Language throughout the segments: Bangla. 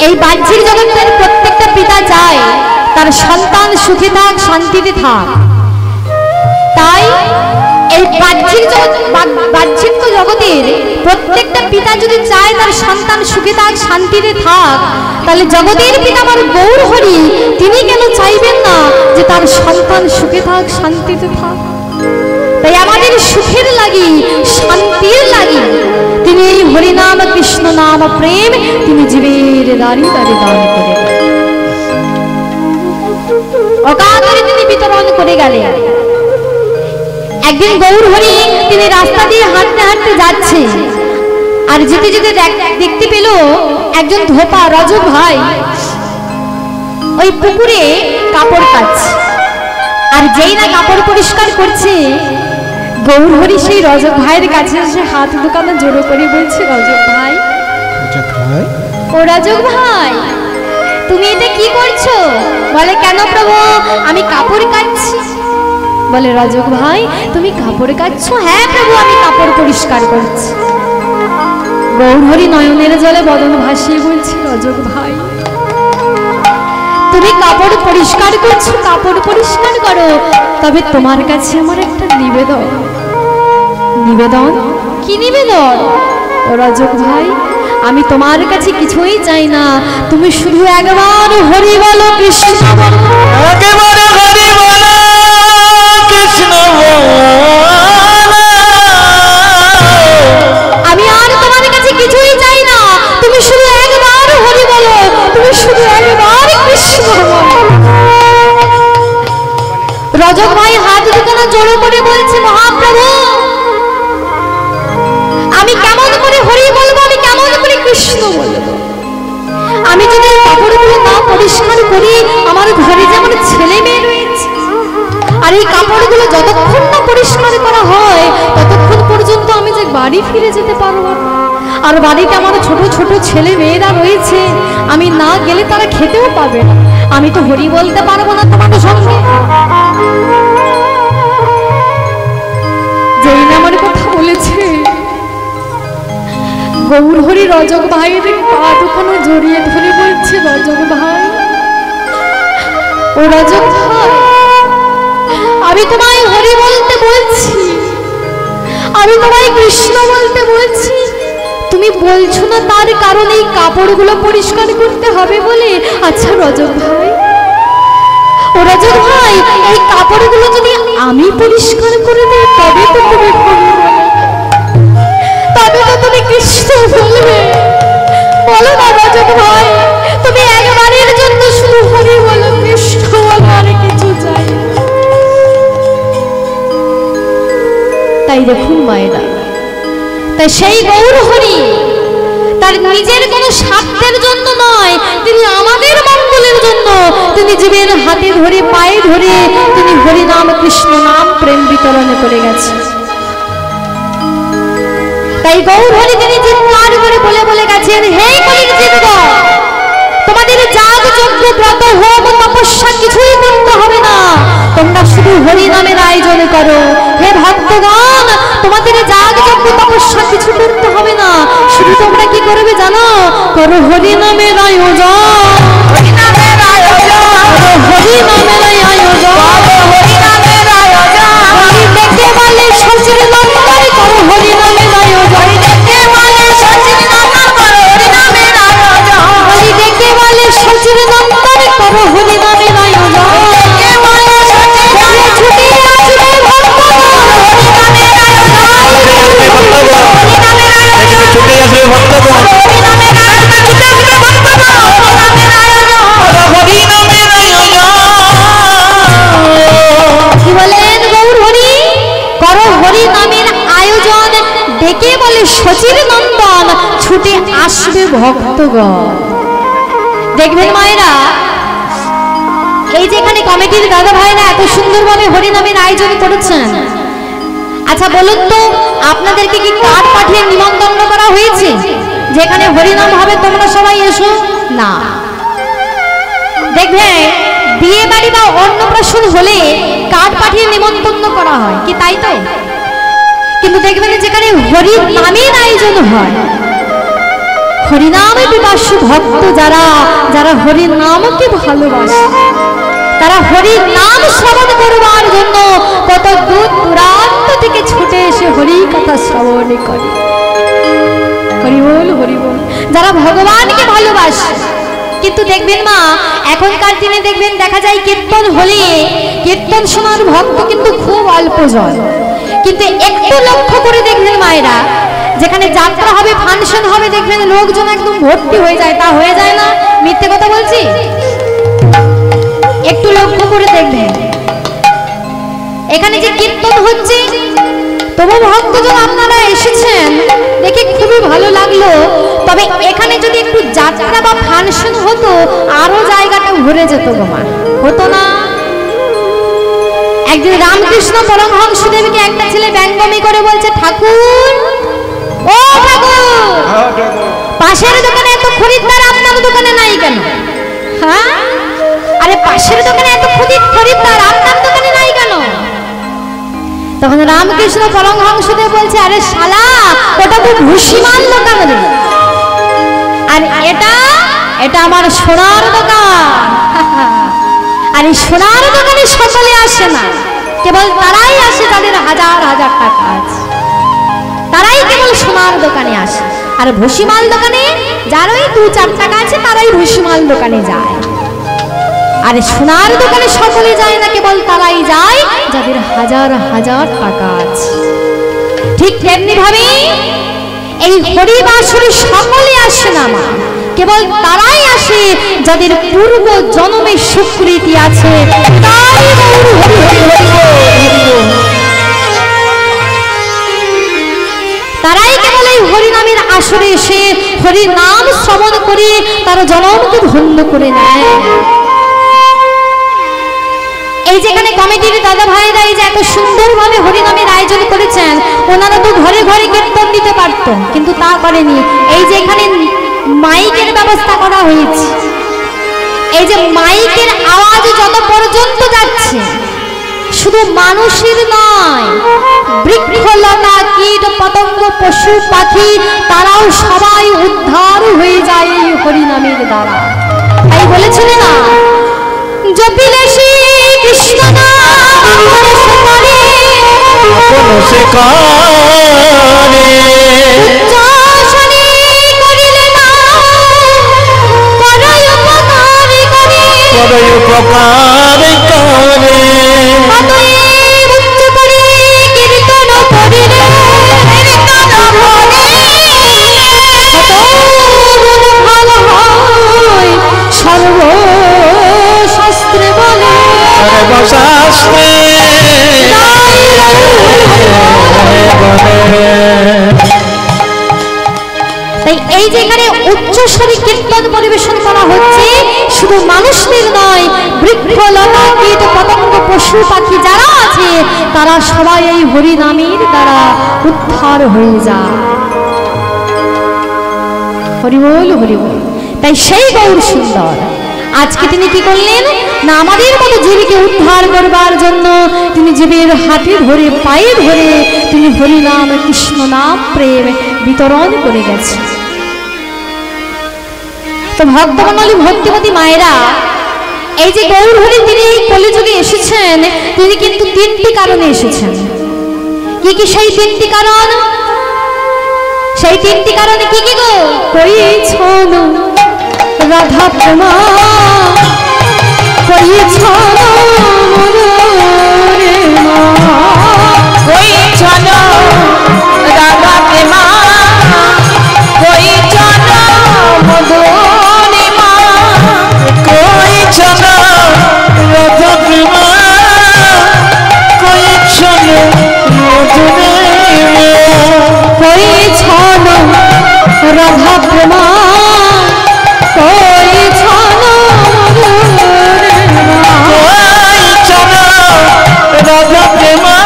এই বাহ্যিক জগতের প্রত্যেকটা পিতা চায় তার সন্তান সুখে থাক, শান্তিতে থাক। তাই এই বাহ্যিক জগতের প্রত্যেকটা পিতা যদি চায় তার সন্তান সুখে থাক, শান্তিতে থাক, তাহলে জগতের পিতা আমার গৌর হরি তিনি কেন চাইবেন না যে তার সন্তান সুখে থাক, শান্তিতে থাক? তাই আমাদের সুখের লাগি, শান্তির লাগি তিনি এই হরিনাম কৃষ্ণ নাম প্রেম তিনি জীবের দাঁড়ি দাঁড়ি দান করে অকাতরে তিনি বিতরণ করে গেলেন। একদিন গৌর হরি তিনি রাস্তা দিয়ে হাঁটতে হাঁটতে যাচ্ছে, আর যেতে যেতে দেখতে পেল একজন ধোপা রজক ভাই ওই পুকুরে কাপড় কাচ্ছে। আর যেই না কাপড় পরিষ্কার করছে, গৌর হরি সেই রজক ভাইয়ের কাছে এসে হাত দুখানা জোড়ো করে বলছে, রজক ভাই, ও রজক ভাই, তুমি এটা কি করছো? বলে, কেন প্রভু, আমি কাপড় কাচ্ছি। বলে, রজক ভাই তুমি কাপড় কাচ্ছো? হ্যাঁ প্রভু, আমি কাপড় পরিষ্কার করছি। গৌর হরি নয়নের জলে বদন ভাসিয়ে বলছে, রজক ভাই তুমি কাপড় পরিষ্কার করছো, কাপড় পরিষ্কার করো, তবে তোমার কাছে আমার একটা নিবেদন। নিবেদন? কি নিবেদন? ও রজক ভাই, আমি তোমার কাছে কিছুই চাই না, তুমি শুধু একবার হরি বলো কৃষ্ণ বলো। একেবারে হরি বলো কৃষ্ণ আমি আর তোমার কাছে কিছুই চাই না, তুমি শুধু একবার হরি বলো, তুমি শুধু একবার কৃষ্ণ বলো। রজক ভাই হাত দুখানা জোড়ো করে বলছে, মহাপ্রভু আমি কেমন করে হরি বলবো, আমি কেমন করে কৃষ্ণ বলবো? আমি যদি কাপড়গুলো না পরিষ্কার করি, আমার ঘরে যেমন ছেলে মেয়ে রয়েছে, আর এই কাপড়গুলো যতক্ষণ না পরিষ্কার করা হয় ততক্ষণ পর্যন্ত আমি যে বাড়ি ফিরে যেতে পারবো না। আর বাড়িতে আমার ছোট ছোট ছেলে মেয়েরা রয়েছে, আমি না গেলে তারা খেতেও পাবে না, আমি তো হরি বলতে পারবো না তোমাদের সঙ্গে। যেই না আমার কথা বলেছে, গৌর হরি রজক ভাইয়ের পা দুখানা জড়িয়ে ধরে বলছে, রজক ভাই, ও রজক ভাই, আমি তোমায় হরি বলতে বলছি, আমি তোমায় কৃষ্ণ বলতে বলছি, তুমি বলছো না তার কারণ এই কাপড়গুলো পরিষ্কার করতে হবে বলে। আচ্ছা রজক ভাই, ও রজক ভাই, এই কাপড়গুলো যদি আমি পরিষ্কার করে দিই তবে তো তুমি হরি বলবে, তবে তো তুমি কৃষ্ণ বলবে। বলো না রজক ভাই, তুমি একবারের জন্য শুধু হরি বলো, কৃষ্ণ বলো, আর কিছু চাই। তাই দেখুন মায়েরা, তাই সেই গৌর হরি তার নিজের কোনো স্বার্থের জন্য নয়, তিনি আমাদের মঙ্গলের জন্য তিনি জীবের হাতে ধরে পায়ে ধরে তিনি হরি নাম কৃষ্ণ নাম প্রেম বিতরণ করে গেছে। তাই গৌর হরি তিনি চিৎকার করে বলে বলে গেছেন, হে কলির জীবগণ, তোমাদের যাগ যজ্ঞ ব্রত হোম তপস্যা কিছুই করতে হবে না, তোমরা শুধু হরি নামের আয়োজন করো। হে ভক্তগণ, তোমাদের যাগ যজ্ঞ তপস্যা কিছু করতে হবে না, শুধু তোমরা কি করবে জানো? করো হরি নামের আয়োজন, হরি নামের আয়োজন, হরি নামের আয়োজন, হরি নামের আয়োজন। হরি দেখতে বলে শশীর নন্দন করো হরি নামের আয়োজন, হরি দেখতে বলে শশীর নন্দন করো হরি নামের আয়োজন, হরি দেখতে বলে শশীর নন্দন করো হরি নামের আয়োজন। কি বলেন গৌর হরি? করো হরি নামের আয়োজন, ডেকে বলে শচীর নন্দন, ছুটে আসবে ভক্তগণ। দেখবেন মায়েরা, এই যেখানে কমিটির দাদা ভাইরা এত সুন্দরভাবে হরি নামের আয়োজন করেছেন, আচ্ছা বলুন তো আপনাদেরকে কি কার্ড পাঠিয়ে নিমন্ত্রণ করা হয়েছে যেখানে হরিনাম হবে তোমরা সবাই এসো? না। দেখবে বিয়ে বাড়ি বা অন্নপ্রাশন হলে কার্ড পাঠিয়ে নিমন্ত্রণ করা হয়, কি তাই তো? কিন্তু দেখবেন যেখানে হরি নামের আয়োজন হয়, হরিনামে বিবাসী ভক্ত যারা যারা হরির নামকে ভালোবাসে, তারা হরির নাম শ্রবণ করবার জন্য কত দূর দূরান্ত থেকে ছুটে এসে হরি কথা শ্রবণ করে। হরি বল হরি বল। যারা ভগবানকে ভালোবাসে, কিন্তু দেখবেন মা এখনকার দিনে দেখবেন দেখা যায় কীর্তন হলে কীর্তন শোনার ভক্ত কিন্তু খুব অল্প জন। কিন্তু একটু লক্ষ্য করে দেখবেন মায়েরা, যেখানে যাত্রা হবে ফাংশন হবে দেখবেন লোকজন একদম ভর্তি হয়ে যায়। তা হয়ে যায় না? মিথ্যে কথা বলছি? একটু লক্ষ্য করে দেখবেন এখানে যে কীর্তন হচ্ছে, তবু ভক্তজন আপনারা এসেছেন দেখে খুবই ভালো লাগলো। তবে এখানে যদি একটু যাত্রা বা ফাংশন হতো আরো জায়গাটা ভরে যেত গো মা, হতো না? একদিন রামকৃষ্ণ পরমহংসদেবকে একটা ছেলে ব্যঙ্গমি করে বলছে, ঠাকুর ও ঠাকুর, পাশের দোকানে এত খরিদ্দার আপনার দোকানে নাই কেন? হ্যাঁ, আরে পাশের দোকানে এত খরিদ্দার আপনার দোকানে নাই কেন? তখন রামকৃষ্ণ পরমহংসদেব বলছে, আরে শালা, ওটা তো ভুসিমাল দোকান রে, আর এটা এটা আমার সোনার দোকান। আর এই সোনার দোকানে সকলে আসে না, কেবল তারাই আসে যাদের হাজার হাজার টাকা আছে, তারাই কেবল সোনার দোকানে আসে। আর ভুসিমাল দোকানে যার ওই 2-4 টাকা আছে তারাই ভুসিমাল দোকানে যায়। আর সোনার দোকানে সকলে যায় না, কেবল তারাই যায় যাদের হাজার হাজার টাকা আছে। ঠিক তেমনি ভাবে এই হরি বাসরে সকলে আসে না মা, কেবল তারাই আসে যাদের পূর্ব জন্মের স্বীকৃতি আছে। তাই তারাই কেবল এই হরিনামের আসরে এসে হরি নাম শ্রবণ করে তার জন্মকে ধন্য করে নেয়। এই যেখানে কমিটির দাদা ভাইরা এই যে এত সুন্দরভাবে হরিনামের আয়োজন করেছেন, ওনারা তো ঘরে ঘরে কীর্তন দিতে পারত, কিন্তু তা করেনি। এই যে এখানে মাইকের ব্যবস্থা করা হয়েছে, এই যে মাইকের আওয়াজ যত পর্যন্ত যাচ্ছে, শুধু মানুষের নয়, বৃক্ষলতা কীট পতঙ্গ পশু পাখি তারাও সবাই উদ্ধার হয়ে যায় এই হরিনামের দ্বারা। তাই বলেছিল না, জপিলে শ্রী কৃষ্ণ নাম করে সে করে যশনে করিলে না পরয় উপকার করে, পরয় উপকার করে অতএব উচ্চ করে কীর্তন করিলে কীর্তন ভরে কত গুণ ভালো হয় সর্বশাস্ত্রে বলে। সর্বশাস্ত্রে তাই এই যেখানে উচ্চস্বরে কীর্তন পরিবেশন করা হচ্ছে, শুধু মানুষদের নয়, বৃক্ষলতা কীট পতঙ্গ পশু পাখি যারা আছে তারা সবাই এই হরিনামের দ্বারা উদ্ধার হয়ে যায়। হরি বল হরি বল। তাই সেই গৌর সুন্দর আজকে তিনি কি করলেন না, আমাদের মতো জীবকে উদ্ধার করবার জন্য তিনি জীবের হাতে ধরে পায়ে ধরে তিনি হরিনাম কৃষ্ণ নাম প্রেম বিতরণ করে গেছেন। তো ভক্তমণ্ডলী ভক্তিমতী মায়েরা, এই যে গৌর হরি তিনি এই কলিযুগে এসেছেন, তিনি কিন্তু 3টি কারণে এসেছেন। কি কি সেই 3টি কারণ? সেই 3টি কারণে কি কি গো? কইছন রাধা প্রেমা কইছন মনোরে মা, কইছন রাধা প্রেমা কইছন মধুরে মা, কইছন রাধা প্রেমা কইছন মধুরে কইছন রাধা প্রেমা কইছন মধুরে মা, কইছন রাধা প্রেমা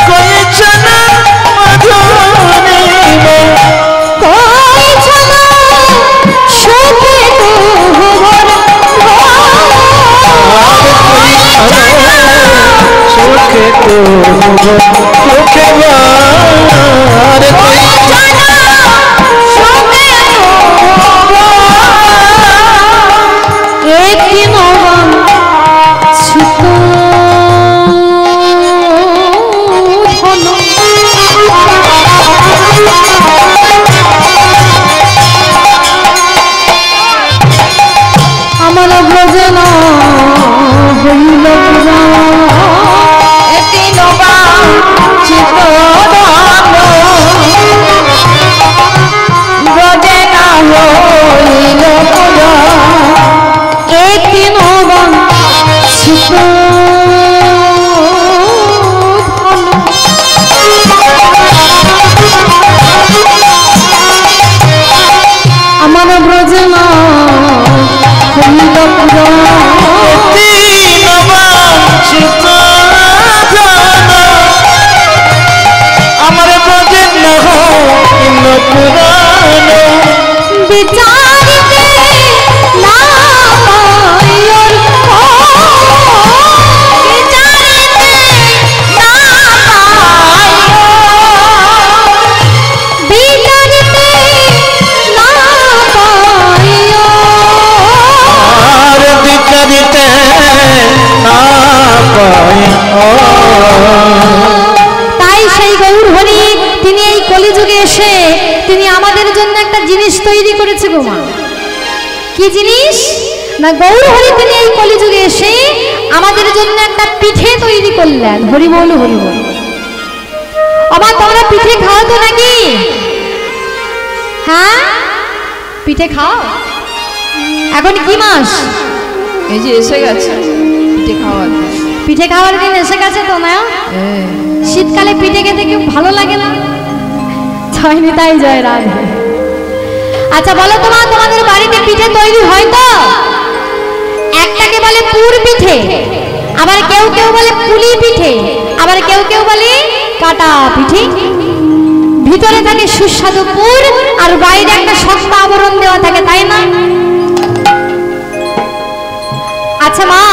কইছন মধুরে কইছন সুখে তোহর সুখে তো সুখে বার কইছন সুখে ব্রজমা আমার বোঝেন না পুরানো বিচারিতে না পাইওর বিচারিতে না পাইও বিচারিতে না পাইও আর বিচারিতে না পাই তাই সেই গৌর হরি তিনি এই কলিযুগে এসে তিনি আমাদের জন্য একটা জিনিস তৈরি করেছে গো মা। কি জিনিস না, গৌর হরি তিনি এই কলিযুগে এসে আমাদের জন্য একটা পিঠে তৈরি করলেন। হরি বল হরি বল। আবার তোমরা পিঠে খাও তো নাকি? হ্যাঁ পিঠে খাও। এখন কি মাস? এই যে এসে গেছে পিঠে খাওয়ার। পিঠে খাওয়ার দিন এসে গেছে তো না? শীতকালে পিঠে খেতে কি ভালো লাগে না? হয়নি তাই জয় রাধে। আচ্ছা বলো তোমাদের বাড়িতে পিঠে তৈরি হয় তো? একটাকে বলে পুর পিঠে, আবার কেউ কেউ বলে পুলি পিঠে, আবার কেউ কেউ বলে কাটা পিঠে। ভিতরে থাকে সুস্বাদু পুর আর বাইরে একটা শক্ত আবরণ দেওয়া থাকে, তাই না? আচ্ছা মা,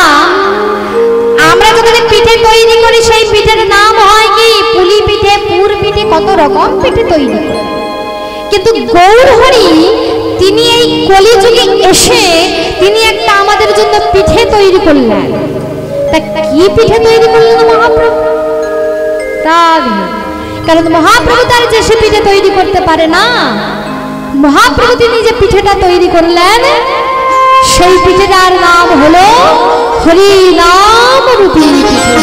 আমরা যখন পিঠে তৈরি করি সেই পিঠের নাম হয় কি? পুলি পিঠে, পুর পিঠে, কত রকম পিঠে তৈরি করি। কিন্তু গৌর হরি তিনি এই কলিযুগে এসে তিনি একটা আমাদের জন্য পিঠে তৈরি করলেন। তা কি পিঠে তৈরি করলেন মহাপ্রভু? কারণ মহাপ্রভু তার যে সে পিঠে তৈরি করতে পারে না, মহাপ্রভু তিনি যে পিঠেটা তৈরি করলেন সেই পিঠেটার নাম হলো হরি নাম রূপী পিঠে।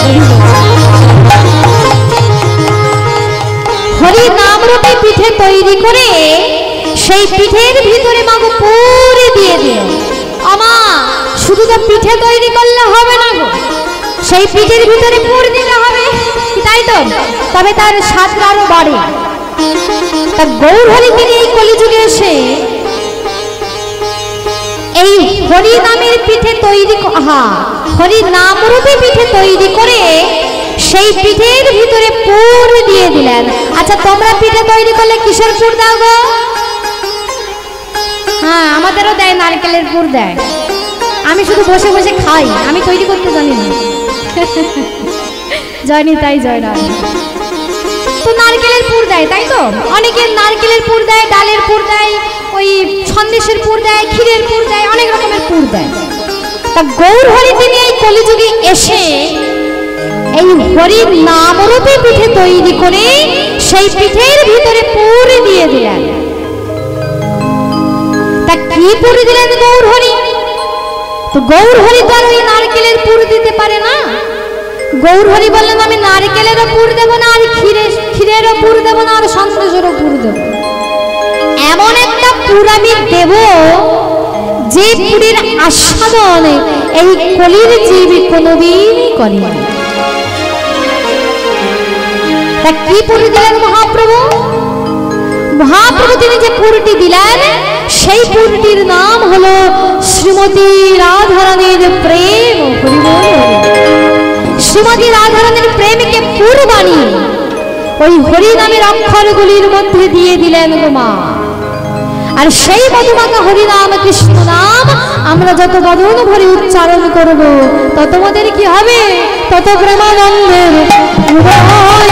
হরি নাম রূপী পিঠে তৈরি করে সেই পিঠের ভিতরে মাগো পুর দিয়ে দিও। আমা শুধু তো পিঠে তৈরি করলে হবে না গো, সেই পিঠের ভিতরে পুর দিতে হবে, তাই তো? তবে তার স্বাদটা আরো বাড়ে। তা গৌর হরি তিনি এই কলিযুগে এসে এই হরি নামের পিঠে তৈরি, হরি নাম রূপী পিঠে তৈরি করে সেই পিঠের ভিতরে পুর দিয়ে দিলেন। আচ্ছা তোমরা পিঠে তৈরি করলে কিসের পুর দাও গো? হ্যাঁ আমাদেরও দেয়, নারকেলের পুর দেয়। আমি শুধু বসে বসে খাই, আমি তৈরি করতে জানি না। জানি তাই জয় না। তো নারকেলের পুর দেয়, তাই তো? অনেকের নারকেলের পুর দেয়, ডালের পুর দেয়, ওই সন্দেশের পুর দেয়, ক্ষীরের পুর দেয়, অনেক রকমের পুর দেয়। তা গৌর হরি তিনি এই কলিযুগে এসে এই হরি নাম রূপী পিঠে তৈরি করে সেই পিঠের ভিতরে পুর দিয়ে দিলেন। তা কি পুর দিলেন গৌর হরি? তো গৌর হরি তো আর ওই নারকেলের পুর দিতে পারে না। গৌর হরি বললেন আমি নারকেলেরও পুর দেব না, আর ক্ষীরেরও পুর দেব না, আর সন্দেশেরও পুর দেব। এমন একটা পুর আমি দেব যে পুরের আস্বাদন এই কলির জীব কোনদিনই করেনি। তা কি পুর দিলেন মহাপ্রভু? মহাপ্রভু তিনি যে পুরটি দিলেন সেই পুরটির নাম হলো শ্রীমতী রাধারানীর প্রেম। শ্রীমতী রাধারানীর প্রেমকে পুর বানিয়ে ওই হরি নামের অক্ষরগুলির মধ্যে দিয়ে দিলেন গো মা। আর সেই মধুমাখা হরি নাম কৃষ্ণ নাম আমরা যত বদন ভরে উচ্চারণ করব তত আমাদের কি হবে? তত প্রেমানন্দের উদয় হবে।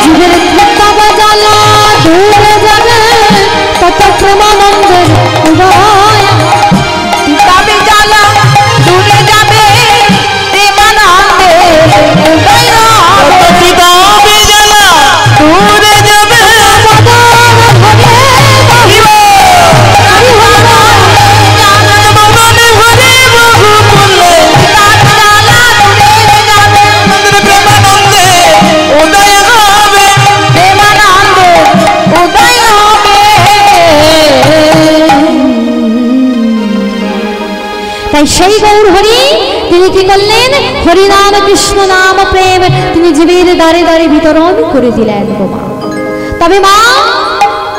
জীবের ধাক্কা বাজালা দূরে যাবে তত প্রেমানন্দের উদয় তবে জ্বালা দূরে যাবে প্রেমানন্দের উদয় হবে। তবে জ্বালা দূরে যাবে তাই সেই গৌর হরি তিনি কি করলেন? হরিনাম কৃষ্ণ নাম প্রেম তিনি জীবের দ্বারে দ্বারে বিতরণ করে দিলেন গো মা। তবে মা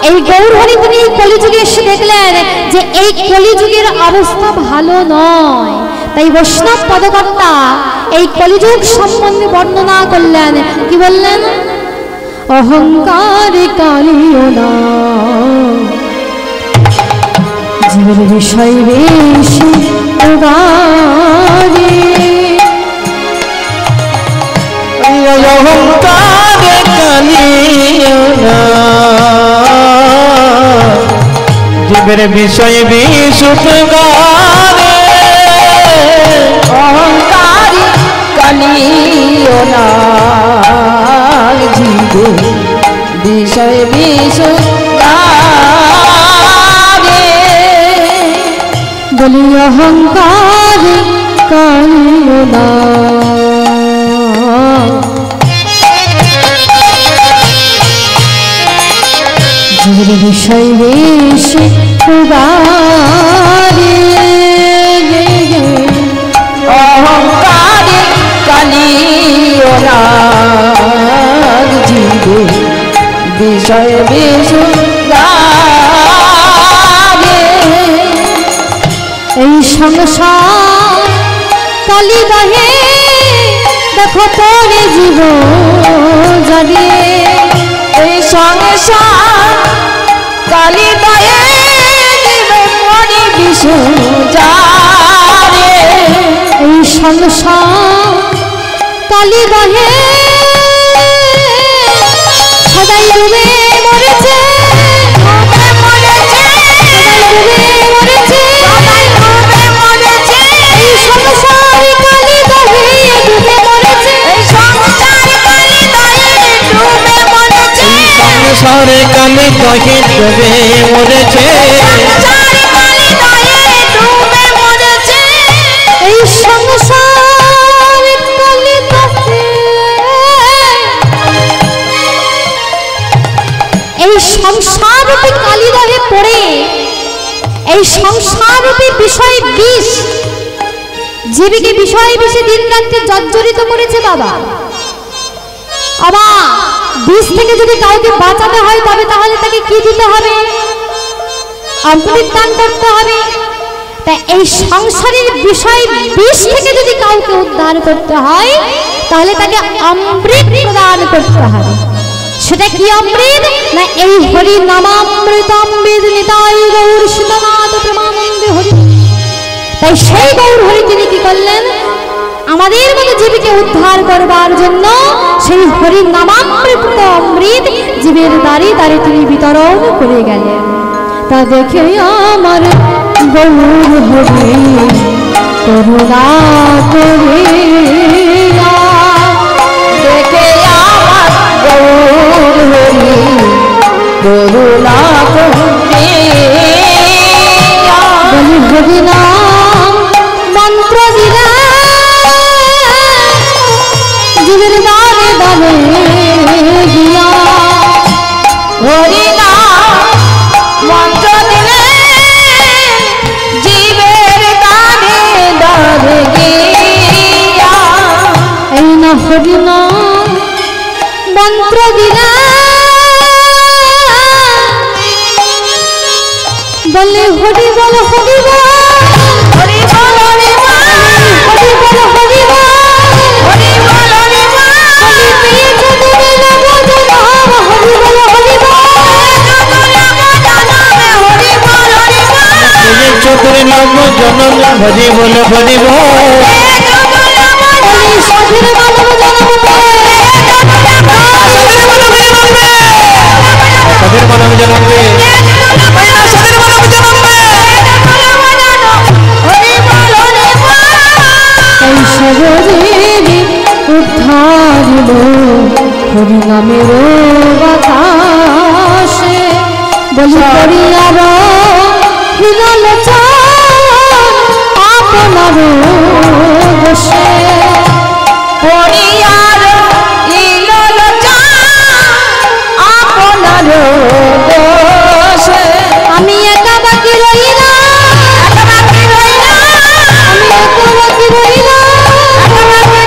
এই গৌরহরি তিনি কলিযুগে এসে দেখলেন যে এই কলিযুগের অবস্থা ভালো নয়, তাই বৈষ্ণব পদকর্তা এই কলিযুগ সম্বন্ধে বর্ণনা করলেন। কি বললেন? অহংকার কালিও না জীবের বিষয় বেশি উদারে, অহংকারে কালিও না জীবের বিষয় বিশুগারে, অহংকারী কালিও না জীবে বিষয় বিশুগারে, বলি অহংকার কালিও না জীবের বিষয় বেশি উদারে, অহংকারী কালিও না জীবে বিষয় বিশুগারে, এই সংসার কালি দহে দেখো পরে জীব জাগে, এই সংসার কালি দয়ে জীবে পড়ি বিশুজারে, এই সংসার কালি দহে সদাই ডুবে মরেছে, ডুবে মরেছে, সদাই ডুবে মরেছে, সবাই ডুবে মরেছে, এই সংসার কালি দহে ডুবে মরেছে, এই সংসার কালি দয়ে ডুবে মরেছে, সংসারে কালে দহে ডুবে মরেছে, সংসার কালি দয়ে ডুবে মরেছে, এই সংসার কালি দহে, এই সংসাররূপী কালি দহে পড়ে এই সংসাররূপী বিষয় বিষ জীবিকে বিষয় বিষে দিন রাত্রি জর্জরিত করেছে বাবা। আবার বিষ থেকে যদি কাউকে বাঁচাতে হয় তবে তাহলে তাকে কি দিতে হবে? অমৃত দান করতে হবে। তাই এই সংসারের বিষয় বিষ থেকে যদি কাউকে উদ্ধার করতে হয় তাহলে তাকে অমৃত প্রদান করতে হবে। সেটা কি অমৃত? না এই হরি নামামৃত অমৃত নিতাই গৌর সীতানাথ প্রেমানন্দে হরি। তাই সেই গৌর হরি তিনি কি করলেন? আমাদের মতো জীবকে উদ্ধার করবার জন্য সেই হরি নামামৃত অমৃত জীবের দ্বারে দ্বারে তিনি বিতরণ করে গেলেন। তা দেখে আমার গৌর হরি করুণা করিয়া, দেখে আমার গৌর হরি করুণা করিয়া, বলি হরি নাম মন্ত্র দিলা জীবের দ্বারে দ্বারে গিয়া, হরি নাম মন্ত্র দিলে জীবের দ্বারে দ্বারে গিয়া, এই না হরি নাম মন্ত্র দিলা বলে হরি বল হরি বল, হরি বল হরি বল, হরি বল হরি বল, হরি বল হরি বল, বলি পেয়েছো তুমি নব জনম, হরি বল হরি বল, হরি বল হরি বল, চতুর নব জনম হরি বল হরি বল, বলি সাধুর মানব জনম তাদের মানব জনম রে, এই সবরের উদ্ধার হরি নামের বাতাসে, বলি করিয়ার হিরল আপনার বসে, হরিয়ার ইলল আপনার দোষে, আমি একা বাকি রইলাম, একা বাকি রইলাম, আমি একা বাকি রইলাম, একা বাকি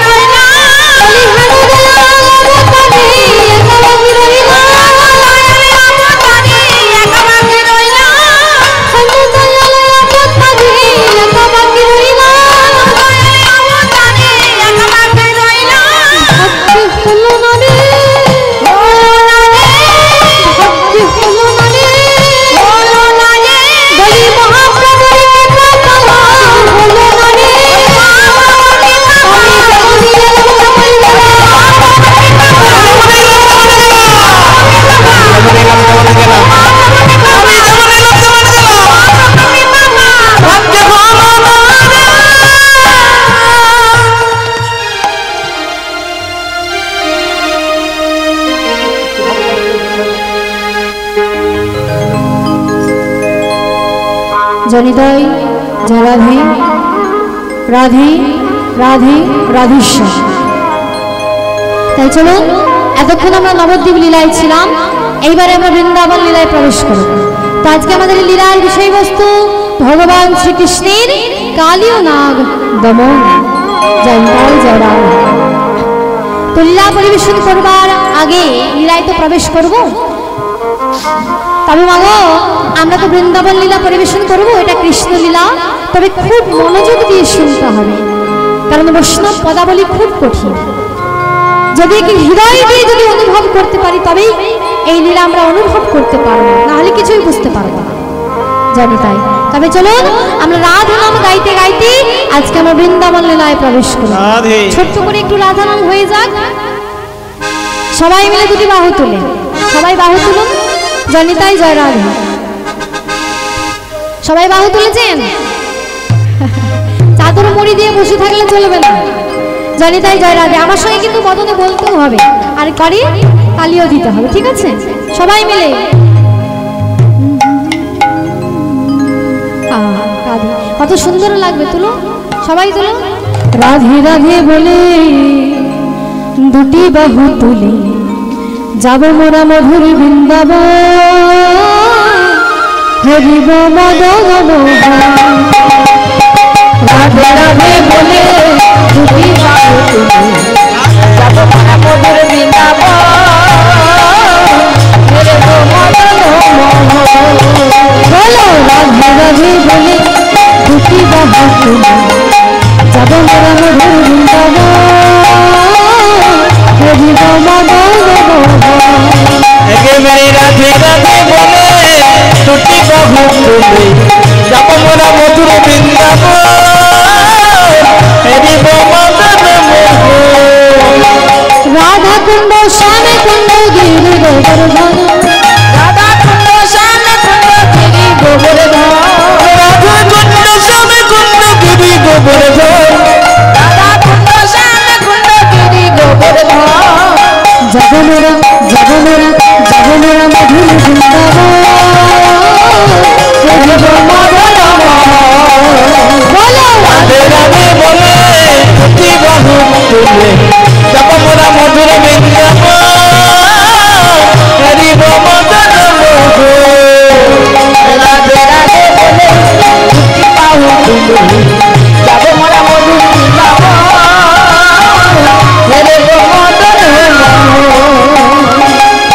জয় রাধে রাধে রাধে রাধেশ্বর। তাই চলো, এতক্ষণ আমরা নবদ্বীপ লীলায় ছিলাম, এইবারে আমরা বৃন্দাবন লীলায় প্রবেশ করব। তো আজকে আমাদের লীলার বিষয়বস্তু ভগবান শ্রীকৃষ্ণের কালীয় নাগ দমন। জয় জয় রাধে। তো লীলা পরিবেশন করবার আগে লীলায় তো প্রবেশ করব, তবে মাগো আমরা তো বৃন্দাবন লীলা পরিবেশন করব, এটা কৃষ্ণ লীলা, তবে খুব মনোযোগ দিয়ে শুনতে হবে, কারণ বৈষ্ণব পদাবলী খুব কঠিন। যদি কি হৃদয় দিয়ে যদি অনুভব করতে পারি তবেই এই লীলা আমরা অনুভব করতে পারবো, নাহলে কিছুই বুঝতে পারবো না, জানি তাই। তবে চলুন আমরা রাধা নাম গাইতে গাইতে আজকে আমরা বৃন্দাবন লীলায় প্রবেশ করি। ছোট্ট করে একটু রাধা নাম হয়ে যাক, সবাই মিলে দুটি বাহু তুলে, সবাই বাহু তুলুন, জানি তাই জয় রাধা। সবাই বাহু তুলেছেন? চাদর মুড়ি দিয়ে বসে থাকলে চলবে না, জানি তাই জয় রাধে। আমার সঙ্গে কিন্তু বদনে বলতেও হবে, আর করে তালিও দিতে হবে, ঠিক আছে? সবাই মিলে রাধে, কত সুন্দর লাগবে, তুলো সবাই তুলো। রাধে রাধে বলে দুটি বাহু তুলে যাব মোরা মধুর বৃন্দাবন, হরিব মদন মোহন। রাধে রাধে বলে দুটি বাহু তুলে যাব মোরা মধুর বৃন্দাবন, হরিব মদন মোহন। বলো রাধে রাধে বলে দুটি বাহু তুলে যাব মোরা মধুর বৃন্দাবন, হরিব মদন মোহন। একেবারে রাধে রাধে বলে দুটি বাহু তুলে যাব মোরা মধুর বৃন্দাবন, হরিব মদন মোহন। রাধা কুণ্ড শ্যামে কুণ্ড গিরি গোবর্ধন, রাধা কুণ্ড শ্যামে কুণ্ড গিরি গোবর্ধন, রাধা কুণ্ড শ্যামে কুণ্ড গিরি গোবর্ধন, রাধা কুণ্ড শ্যামে কুণ্ড গিরি গোবর্ধন। যাব মোরা যাব মোরা যাব মোরা মধুর বৃন্দাবন, হরিব মদন মোহন। বলো রাধে রাধে বলে দুটি বাহু তুলে যাব মোরা মধুর বৃন্দাবন, হরিব মদন মোহন। রাধে রাধে বলে দুটি বাহু তুলে যাব মোরা মধুর বৃন্দাবন, হরিব মদন মোহন।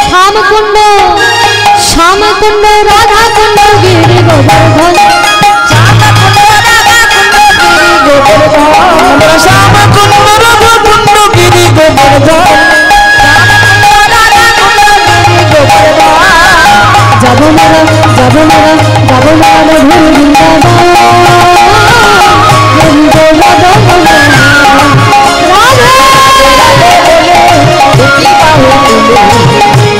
শ্যামকুণ্ড শ্যামকুণ্ড রাধা কুণ্ড গিরি গোবর্ধন, শ্যামকুণ্ড রাধা কুণ্ড গিরি গোবর্ধন, শ্যাম কুণ্ড রাধা কুণ্ড গিরি গোবর্ধন, রাধা কুণ্ড গিরি গোবর্ধন। যাব মোরা যাব মোরা যাব মোরা মধুর বৃন্দাবন, হরিব মদন মোহন। রাধে দুটি বাহু তুলে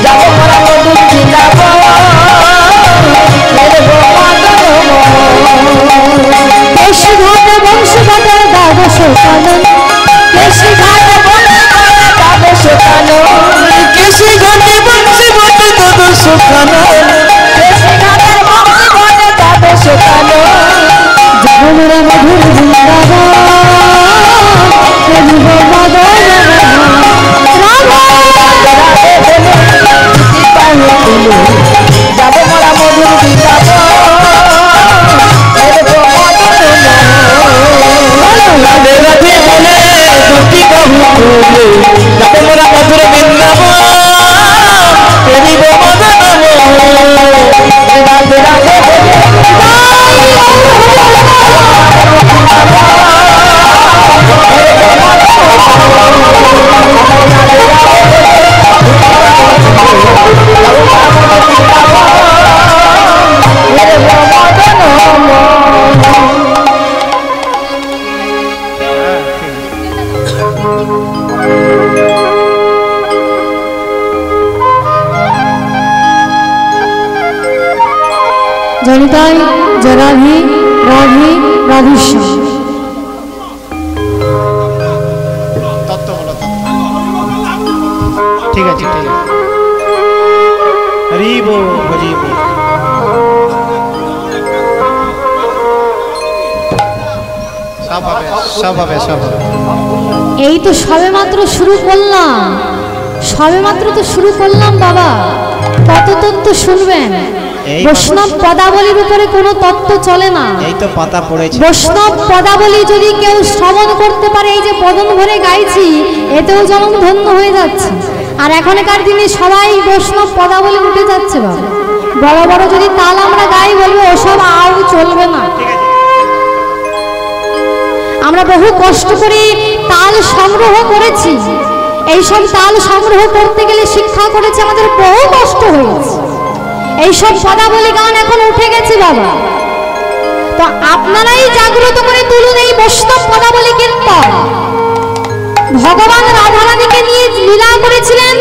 যাব মোরা মধুর বৃন্দাবন, হরিব মদন মোহন। কেশঘাট বংশঘাট দ্বাদশ কানন, কেশঘাট বংশঘাট দ্বাদশ কানন, কেশি ঘাটে বংশী ঘাটে দ্বাদশ কানন, কেশঘাটের বংশঘাট দ্বাদশ কানন। যাব মোরা মধুর বৃন্দাবন, হরিব মদন মোহন। রাধে দুটি বাহু তুলে যাব মোরা মধুর বৃন্দাবন, হরিব মদন মোহন। রাধে রাধে বলে দুটি বাহু তুলে যাব মোরা মধুর বৃন্দাবন, হরিব মদন মোহন। রাধে রাধে বলে জনিতাই জয় রাধে রাধে রাধেশ্বর। তত্ত্ব বলো, ঠিক আছে ঠিক আছে। হরিব হরিব। সব হবে সব হবে। এই তো সবেমাত্র শুরু করলাম, সবেমাত্র তো শুরু করলাম বাবা, কত তত্ত্ব শুনবেন। এই বৈষ্ণব পদাবলীর উপরে কোনো তত্ত্ব চলে না। এই তো পাতা পড়েছে। বৈষ্ণব পদাবলী যদি কেউ শ্রবণ করতে পারে, এই যে পদন ভরে গাইছি, এতেও যেমন ধন্য হয়ে যাচ্ছে। আর এখনকার দিনে সবাই বৈষ্ণব পদাবলী উঠে যাচ্ছে বাবা। বড় বড় যদি তাল আমরা গাই, বলবো ওসব আও চলবে না। আমরা বহু কষ্ট করে তাল সংগ্রহ করেছি, এইসব তাল সংগ্রহ করতে গেলে শিক্ষা করেছে, আমাদের বহু কষ্ট হয়েছে। এইসব পদাবলী গান এখন উঠে গেছে বাবা। তো আপনারাই জাগ্রত করে তুলুন এই বৈষ্ণব পদাবলী কীর্তন। ভগবান রাধারানীকে নিয়ে লীলা করেছিলেন,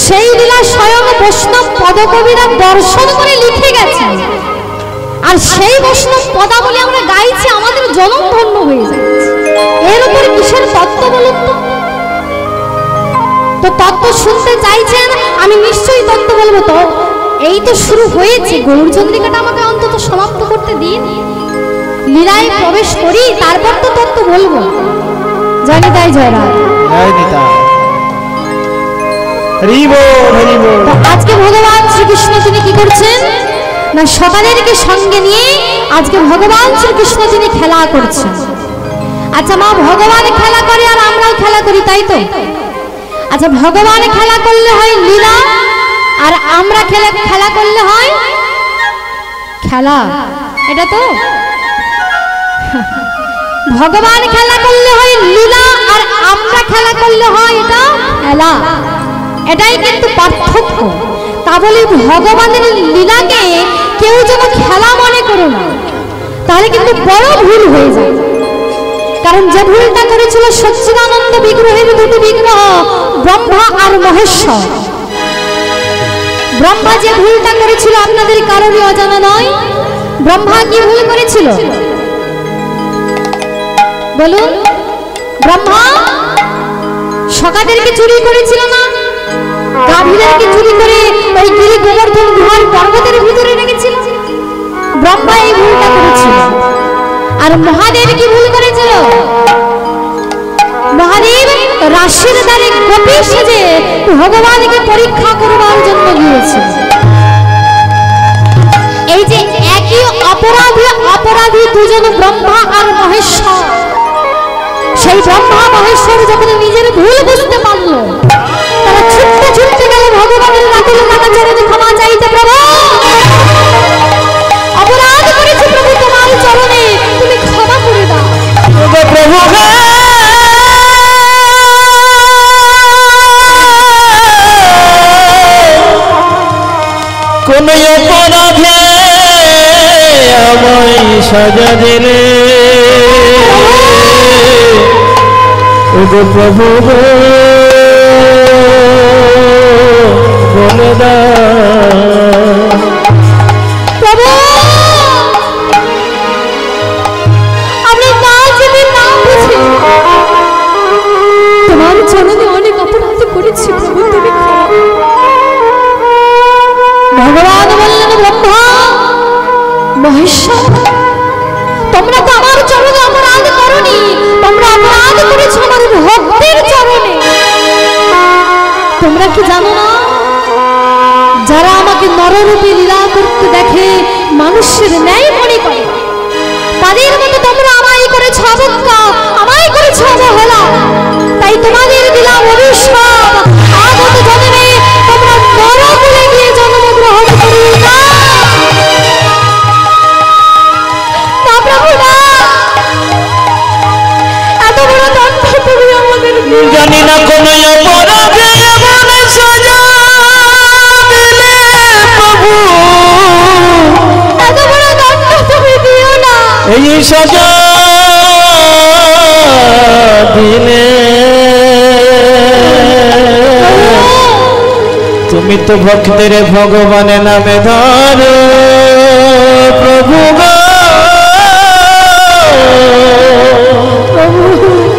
সেই লীলা স্বয়ং বৈষ্ণব পদকবিরা দর্শন করে লিখে গেছেন। আর সেই বৈষ্ণব পদাবলী আমরা গাইছি, আমাদের জনম ধন্য হয়ে যাচ্ছে। এর উপর কিসের তত্ত্ব বলুন তো? তো তত্ত্ব শুনতে চাইছেন, আমি নিশ্চয়ই তত্ত্ব বলবো। তো এই তো শুরু হয়েছে, গৌর চন্দ্রিকাটা আমাকে অন্তত সমাপ্ত করতে দিন, লীলায় প্রবেশ করি, তারপর তো তত্ত্ব বলবো। জানি তাই জয়রাজ। তো আজকে ভগবান শ্রীকৃষ্ণ তিনি কি করছেন না, সকালেরকে সঙ্গে নিয়ে আজকে ভগবান শ্রীকৃষ্ণ তিনি খেলা করছেন। আচ্ছা মা, ভগবান খেলা করে আর আমরাও খেলা করি, তাই তো? আচ্ছা, ভগবান খেলা করলে হয় লীলা, আর আমরা খেলা করলে হয় খেলা, এটা তো? ভগবান খেলা করলে হয় লীলা, আর আমরা খেলা করলে হয় এটা খেলা। এটাই কিন্তু পার্থক্য। তা বলি ভগবানের লীলাকে কেউ যেন খেলা মনে করো না, তাহলে কিন্তু বড় ভুল হয়ে যায়। কারণ যে ভুলটা করেছিল সচ্চিদানন্দ বিগ্রহের দুটি বিগ্রহ ব্রহ্মা আর মহেশ্বর, ব্রহ্মা যে ভুলটা করেছিল আপনাদের কারণে অজানা নয়। ব্রহ্মা কি ভুল করেছিল বলুন? ব্রহ্মা সকাদেরকে চুরি করেছিল না, গাভীদেরকে চুরি করে ওই গিরি গোবর্ধন গুহার পর্বতের ভিতরে রেখেছিল। ব্রহ্মা এই ভুলটা করেছিল। আর মহাদেব কি ভুল করেছিল? মহাদেব রাশির দ্বারে গোপী সেজে ভগবানকে পরীক্ষা করবার জন্য গিয়েছিল। এই যে একই অপরাধী দুজন ব্রহ্মা আর মহেশ্বর, সেই ব্রহ্মা মহেশ্বর যখন নিজের ভুল বুঝতে পারল, তারা ছুটতে ছুটতে গেল ভগবানের রাতের রাখা চরণে ক্ষমা চাইতে। প্রভু, অপরাধ করেছি প্রভু, তোমার চরণে তুমি ক্ষমা করে দাও। প্রভু কোন অপরাধে আমায় সাজা দিলে, ওগো প্রভু বলে দাও। প্রভু, আমরা না জেনে না বুঝে তোমার চরণে অনেক অপরাধ করেছি প্রভু, তুমি ক্ষমা করো। ভগবান বললেন, ব্রহ্মা মহেশ্বর, তোমরা তো আমার চরণে অপরাধ করনি, তোমরা অপরাধ করেছো আমার ভক্তের চরণে। তোমরা কি জানো না, যারা আমাকে নররূপে লীলা করতে দেখে মানুষের ন্যায় মনে করে, তাদের মতো তোমরা আমায় করেছ অবজ্ঞা, আমায় করেছ অবহেলা। তাই তোমাদের দিলাম অভিশাপ, আগত জন্মে তোমরা নরকুলে গিয়ে জন্মগ্রহণ করি না। প্রভু না, এত বড় দণ্ড তুমি আমাদের জানি না কোন অপরাধে এমন সাজা দিলে প্রভু, এত বড় দণ্ড তুমি দিও না। এই সাজা দিলে তুমি তো ভক্তের ভগবানের নামে ধরো প্রভু গো,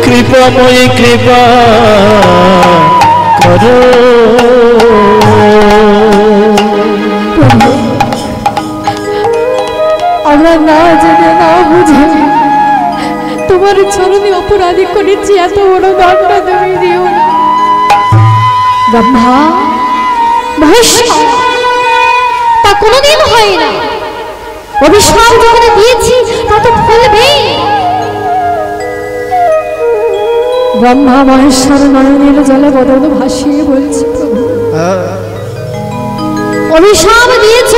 কৃপাময়ী কৃপা করো। আমরা না জেনে না বুঝে তোমার চরণে অপরাধী করেছি, এত বড় দণ্ড তুমি দিও না। ব্রহ্মা ভস্ম তা কোনোদিন হয় না। অভিশাপ যখন দিয়েছি তা তো ফলবে। ব্রহ্মা মহেশ্বর নয়নের জলে বদন ভাসিয়ে বলছে, অভিশাপ দিয়েছ,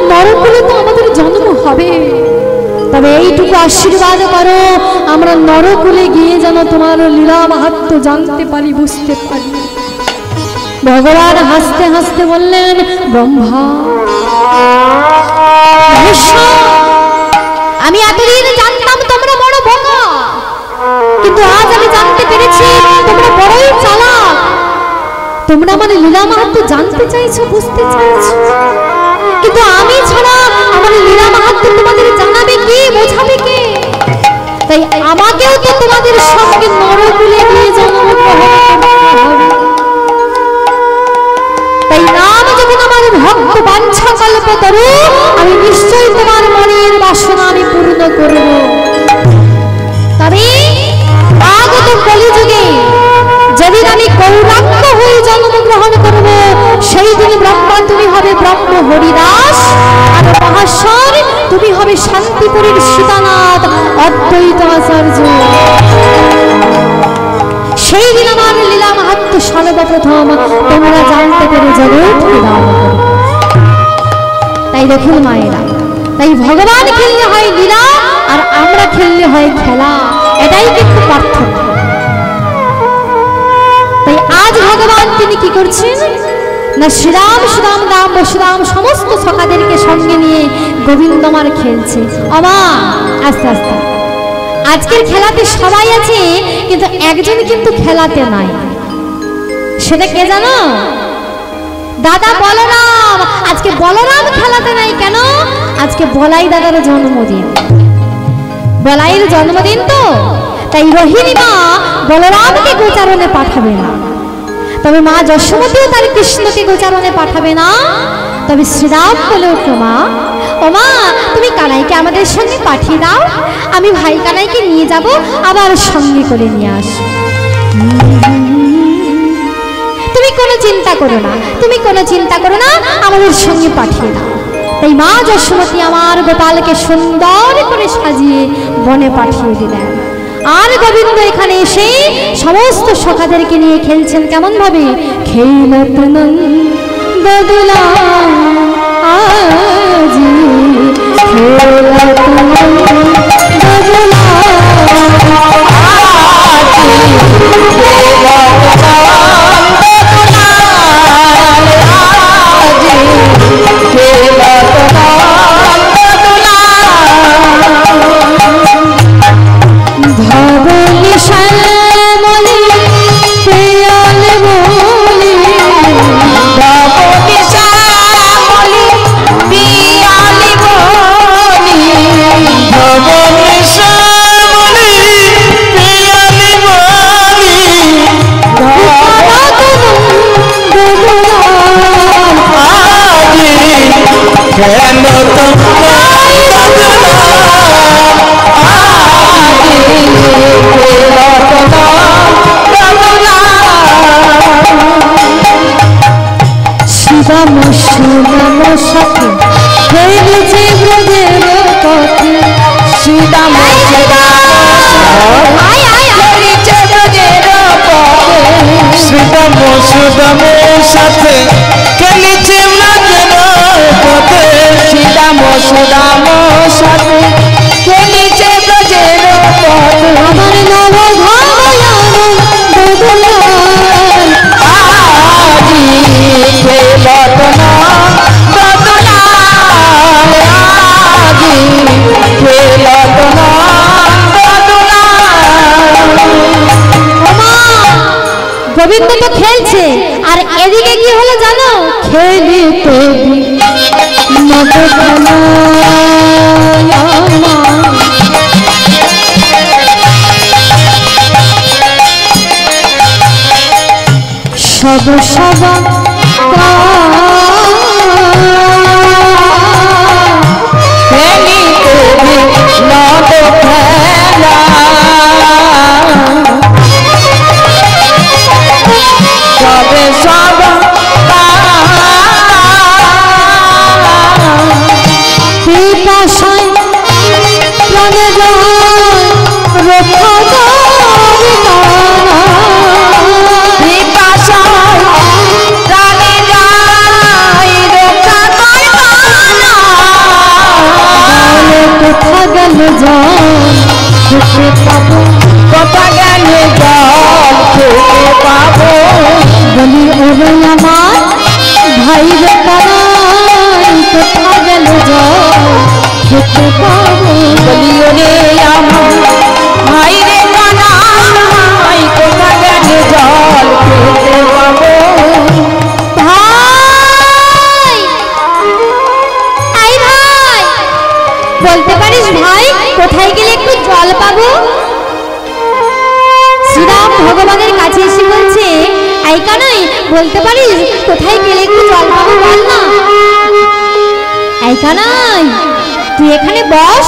নরকুলে তো আমাদের জন্ম হবে, তবে এইটুকু আশীর্বাদ করো, আমরা নরকুলে গিয়ে যেন তোমার লীলা মাহাত্ম্য জানতে পারি, বুঝতে পারি। ভগবান হাসতে হাসতে বললেন, ব্রহ্মা আমি এতদিন জানতাম তোমরা বড় বোকা, কিন্তু আজ আমি জানতে পেরেছি তোমরা বড়ই চালাক। তোমরা মানে লীলা মাহাত্ম্য জানতে চাইছো, বুঝতে চাইছো, কিন্তু আমি ছাড়া আমার লীলা মাহাত্ম্য তোমাদের জানাবে কে, বোঝাবে কে? তাই আমাকেও তো তোমাদের সঙ্গে নরকুলে গিয়ে জন্মগ্রহণ করতে হবে। তাই নাম যখন আমার ভক্ত বাঞ্ছা কল্পতরু, আমি নিশ্চয়ই তোমার মনের বাসনা আমি পূর্ণ করব। তবে আগত কলিযুগে যেদিন আমি গৌরাঙ্গ হয়ে জন্মগ্রহণ করব, সেই দিন ব্রহ্মা তুমি হবে ব্রহ্ম হরিদাস, আর মহাশ্বর তুমি হবে শান্তিপুরীর সীতানাথ অদ্বৈত আচার্য। সেই দিন আমার লীলা মাহাত্ম্য সর্বপ্রথম তোমরা জানতে পেরে জগৎ বিধান করো। তাই দেখুন মায়েরা, তাই ভগবান খেললে হয় লীলা, আর আমরা খেললে হয় খেলা, এটাই কিন্তু পার্থক্য। তাই আজ ভগবান তিনি কি করছেন না, শ্রীরাম সুদাম রাম বসুরাম সমস্ত সখাদেরকে সঙ্গে নিয়ে গোবিন্দমার খেলছে। আমা আস্তে আস্তে, আজকের খেলাতে সবাই আছে, কিন্তু একজন কিন্তু খেলাতে নাই। সেটা কে জানো? দাদা বলরাম। আজকে বলরাম খেলাতে নাই কেন? আজকে বলাই দাদার জন্মদিন, বলাইয়ের জন্মদিন তো, তাই রোহিণী মা বলরামকে গোচারণে পাঠাবে না, তবে মা যশোমতীও তার কৃষ্ণকে গোচারণে পাঠাবে না। তবে শ্রীরাম বলে উঠল, মা ও মা, তুমি কানাইকে আমাদের সঙ্গে পাঠিয়ে দাও, আমি ভাই কানাইকে নিয়ে যাব, আবার সঙ্গে করে নিয়ে আস। তুমি কোনো চিন্তা করো না, তুমি কোনো চিন্তা করো না, আমাদের সঙ্গে পাঠিয়ে দাও। তাই মা যশোমতী আমার গোপালকে সুন্দর করে সাজিয়ে বনে পাঠিয়ে দিলেন। আর গোবিন্দ এখানে এসে সমস্ত সখাদেরকে নিয়ে খেলছেন। কেমন ভাবে? খেলত নন্দদুলা আজি, খেলত নন্দদুলা গোবিন্দ তো খেলছে, আর এদিকে কি হলো জানো? খেলিতে সব সব খেলিতে নদ খেলা বলতে পারিস কোথায় গেলে একটু জল পাবো বল না। এই কানাই তুই এখানে বস,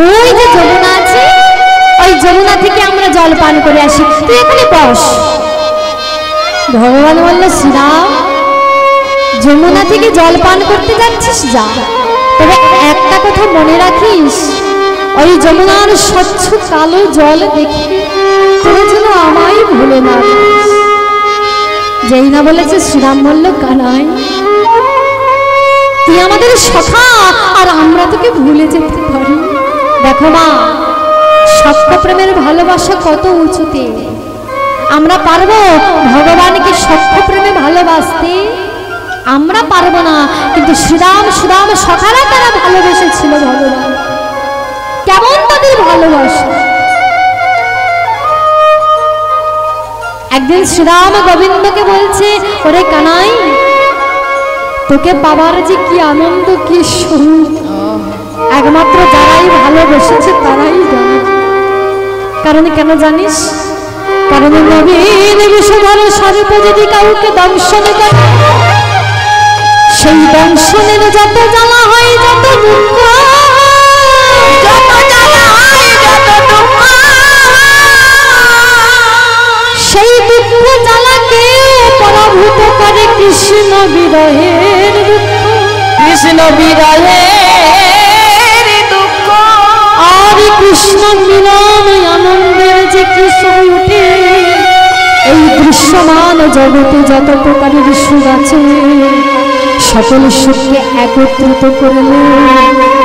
ওই যে যমুনা আছে ওই যমুনা থেকে আমরা জল পান করে আসি, তুই এখানে বস। ভগবান বলল শ্রীরাম যমুনা থেকে জল পান করতে যাচ্ছিস যা, তবে একটা কথা মনে রাখিস ওই যমুনার স্বচ্ছ কালো জল দেখে তোরা যেন আমায় ভুলে না যাস। যেই না বলেছে শ্রীরাম বলল কানাই তুই আমাদের সখা আর আমরা তোকে ভুলে যেতে পারি। দেখো মা সখ্য প্রেমের ভালোবাসা কত উঁচুতে, আমরা পারবো ভগবানকে সখ্য প্রেমে ভালোবাসতে? আমরা পারবো না, কিন্তু শ্রীরাম সুদাম সখারা তারা ভালোবেসেছিল ভগবান। কেমন তাদের ভালোবাসা! একদিন শ্রীরাম গোবিন্দকে বলছে ওরে কানাই তোকে পাবার যে কি আনন্দ কি সুখ একমাত্র যারাই ভালোবেসেছে তারাই জানে। কারণ কেন জানিস? কারণ নবীন বিষধর সর্প যদি কাউকে দংশন করে সেই দংশনের যত জ্বালা হয় যত দুঃখ সেই দুঃখ জ্বালাকে পরাভূত করে কৃষ্ণ বিরহের দুঃখ। কৃষ্ণ বিরহের দুঃখ আর কৃষ্ণ মিলন আনন্দের যে কৃষ্ণ উঠে এই দৃশ্যমান জগতে যত প্রকারের সুখ আছে সকল সুখকে একত্রিত করলে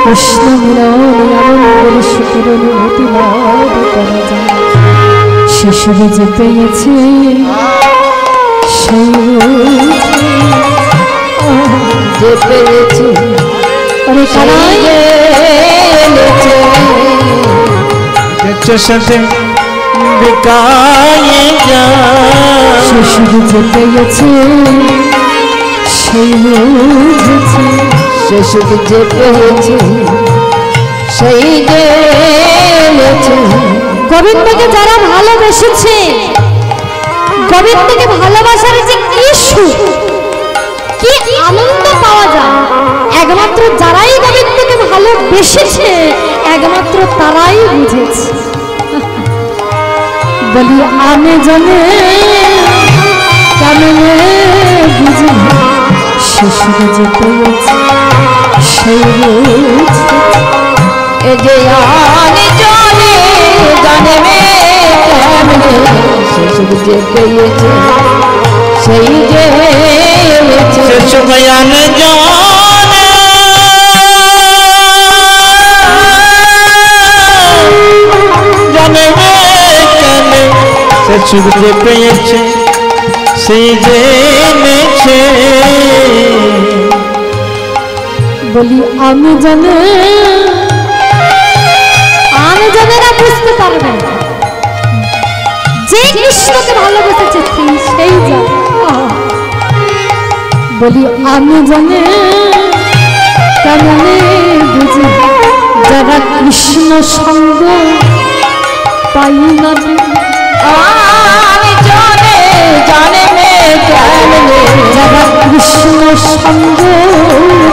কৃষ্ণ মিলন আনন্দের সুখের অনুভূতি লাভ করা যায়। শিশুরে যে পেয়েছে সেই যে পেয়েছে ওরে কানাই সাথে বিকায়ে যা শিশুরে যে পেয়েছে সেই বুঝেছে শিশুকে যে পেয়েছে সেই গেছে। গোবিন্দকে যারা ভালোবেসেছে গোবিন্দকে ভালোবাসার যে কি সুখ কি আনন্দ পাওয়া যায় একমাত্র যারাই গোবিন্দকে ভালোবেসেছে একমাত্র তারাই বুঝেছে। বলি আমি জানে কেমনে বুঝি শিশুকে যে পেয়েছে সেই বুঝেছে। এ যে আনে জানে জানে মে কেমনে শিশুকে যে পেয়েছে সেই গেছে। শিশু বয়ান জানে জানে মে কেমনে শিশুকে যে পেয়েছে সেই জেনেছে। বলি আমি জানে না বুঝতে পারবে যে কৃষ্ণকে ভালোবেসেছে সেই জানে। বলি আমি জানে কেমনে বুঝি যারা কৃষ্ণ সঙ্গ পাই না। আমি জানে জানে মে কেমনে যারা কৃষ্ণ সঙ্গ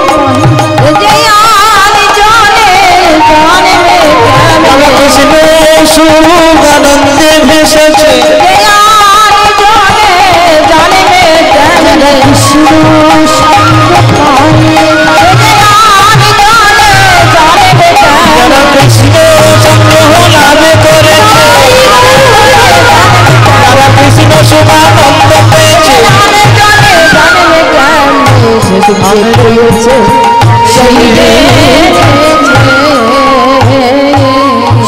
পাই যে আমি জানে জানে মে কেমনে কৃষ্ণ সুগানন্দে ভেসেছে। যে আমি জানে জানে মে কেমনে কৃষ্ণ সঙ্গ পাই যে আমি জানে জানে মে কেমনে কৃষ্ণ সঙ্গ লাভ করেছে। যারা কৃষ্ণ সুগানন্দ পেয়েছে জানে জানে মে কেমনে শিশুকে পেয়েছে সেই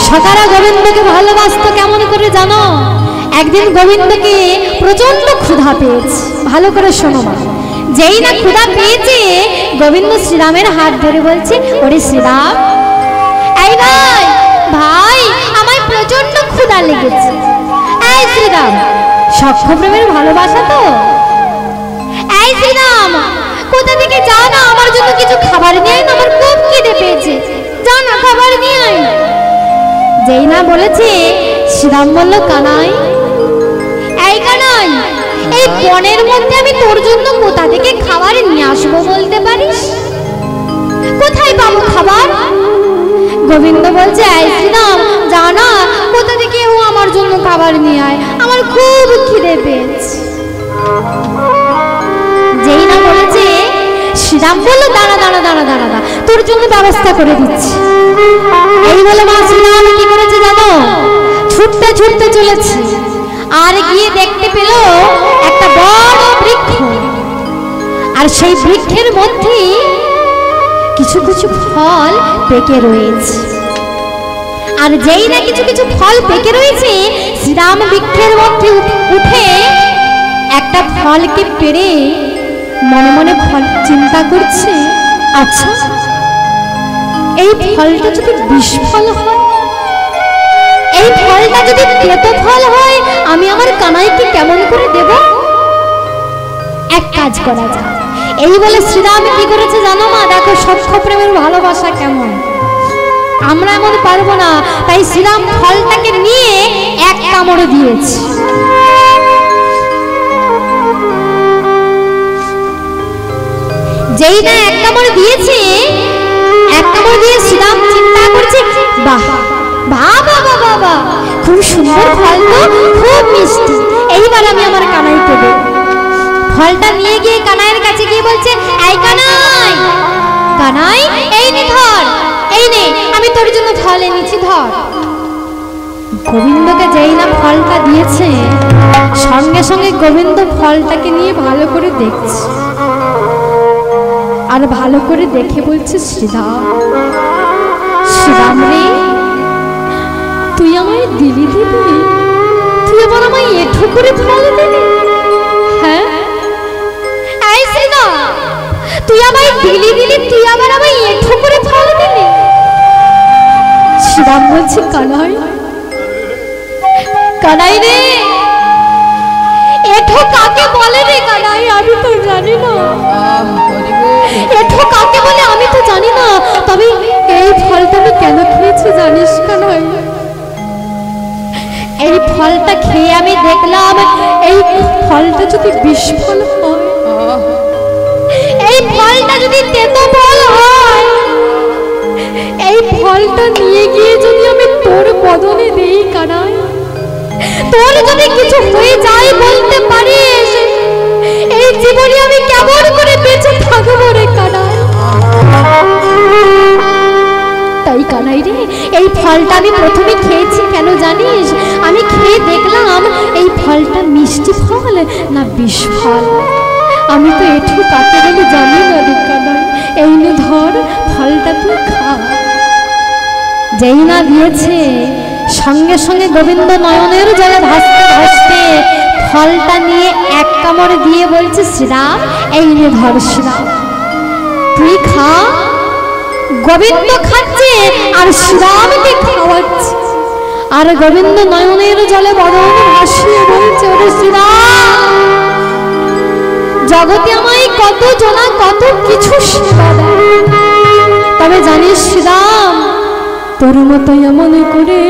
সকারা গোবিন্দকে ভালোবাসতো কেমন করে জানো? একদিন গোবিন্দকে প্রচন্ড ক্ষুধা পেয়েছে। ভালো করে শোনো মা, যেই না ক্ষুধা পেয়েছে গোবিন্দ শ্রীরামের হাত ধরে বলছে ওরে শ্রীরাম এই ভাই ভাই আমার প্রচন্ড ক্ষুধা লেগেছে। এই শ্রীরাম সখ্য প্রেমের ভালোবাসা তো। এই শ্রীরাম কোথা থেকে যা না আমার জন্য কিছু খাবার নিয়ে আয় না, আমার খুব খিদে পেয়েছে, যা না খাবার নিয়ে আয়। যেই না বলেছে শ্রীরাম বলল কানাই এই কানাই এই বনের মধ্যে আমি তোর জন্য কোথা থেকে খাবার নিয়ে আসবো বলতে পারিস? কোথায় পাবো খাবার? গোবিন্দ বলছে, এই শ্রীরাম যা না, কোথা থেকে ও আমার জন্য খাবার নিয়ে আয়, আমার খুব খিদে পেয়েছে। যেই না বলেছে, শ্রীরাম বললো, দাঁড়া দাঁড়া দাঁড়া দাঁড়া দাঁড়া, তোর জন্য ব্যবস্থা করে দিচ্ছি। এই বলে মা শ্রীরাম কি করেছে জানো? ছুটতে ছুটতে চলেছে, আর গিয়ে দেখতে পেল একটা বড় বৃক্ষ, আর সেই বৃক্ষের মধ্যে কিছু কিছু ফল পেকে রয়েছে। আর যেই না কিছু কিছু ফল পেকে রয়েছে, শ্রীরাম বৃক্ষের মধ্যে উঠে একটা ফলকে পেড়ে মনে মনে ফল চিন্তা করছে, আচ্ছা এই ফলটা যদি বিষ ফল হয়, এই ফলটা যদি তেতো ফল হয়, আমি আমার কানাইকে কেমন করে দেব? এক কাজ করা যায়। এই বলে শ্রীরাম কি করেছে জানো মা? দেখো সখ্য প্রেমের ভালোবাসা কেমন, আমরা এমন পারবো না, তাই শ্রীরাম ফলটাকে নিয়ে এক কামড়ে দিয়েছে। যেই না এক কামড় দিয়েছে, এক কামড় দিয়ে শ্রীরাম চিন্তা করছে, বাহ বাহ বাবা বাবা, খুব সুন্দর ফল তো, খুব মিষ্টি, এইবার আমি আমার কানাইকে দেব। ফলটা নিয়ে গিয়ে কানাইয়ের কাছে গিয়ে বলছে, এই কানাই, কানাই এই নে ধর, এই নে, আমি তোর জন্য ফল এনেছি, ধর। গোবিন্দকে যেই না ফলটা দিয়েছে, সঙ্গে সঙ্গে গোবিন্দ ফলটাকে নিয়ে ভালো করে দেখছে, আর ভালো করে দেখে বলছে, শ্রীরাম, শ্রীরাম রে, তুই আমায় দিলি দিলি, তুই আবার আমায় এঠো করে ফল দিলি? হ্যাঁ এই শ্রীরাম, তুই আমায় দিলি দিলি, তুই আবার আমায় এঠো করে ফল দিলি? শ্রীরাম বলছে, কানাই, কানাই রে, এঠো কাকে বলে রে কানাই? আমি তো জানি না, এঠো কাকে বলে আমি তো জানি না, তবে এই ফলটা আমি কেন খেয়েছি জানিস কানাই? এই ফলটা খেয়ে আমি দেখলাম, এই ফলটা যদি বিষ ফল হয়, এই ফলটা যদি তেতো ফল হয়, এই ফলটা নিয়ে গিয়ে যদি আমি তোর বদনে দেই কানাই, তোর যদি কিছু হয়ে যায় বলতে পারিস, এই জীবনে আমি কেমন করে বেঁচে থাকবো রে কানাই? তাই কানাই রে, এই ফলটা আমি প্রথমে খেয়েছি কেন জানিস? আমি খেয়ে দেখলাম এই ফলটা মিষ্টি ফল না বিষ ফল, আমি তো এঠু কাকে বলে জানি না রে কানাই, এই নে ধর, ফলটা তুই খা। যেই না দিয়েছে, সঙ্গে সঙ্গে গোবিন্দ নয়নের জলে ভাসতে ভাসতে ফলটা নিয়ে এক কামড়ে দিয়ে বলছে, শ্রীরাম এই নে ধর, শ্রীরাম তুই খা। গোবিন্দ খাচ্ছে আর শ্রীরামকে খাওয়াচ্ছে, আর গোবিন্দ নয়নের জলে বদন ভাসিয়ে বলছে, ওরে শ্রীরাম, জগতে আমায় কত জনা কত কিছু সেবা দেয়, তবে জানিস শ্রীরাম, তোর মতো এমন করে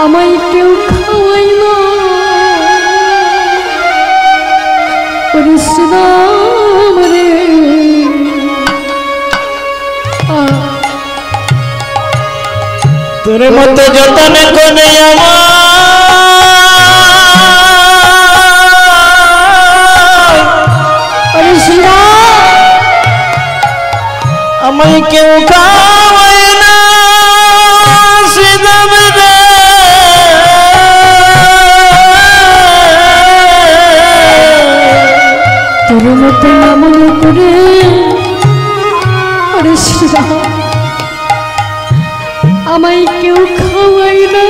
আমায় কেউ খাওয়াই না। ওরে শ্রীরাম রে, তোর মতো যতন করে আমায় কেউ খাওয়ায় না, শ্রীরাম রে, তোর মতো এমন করে, ওরে শ্রীরাম আমায় কেউ খাওয়াই না।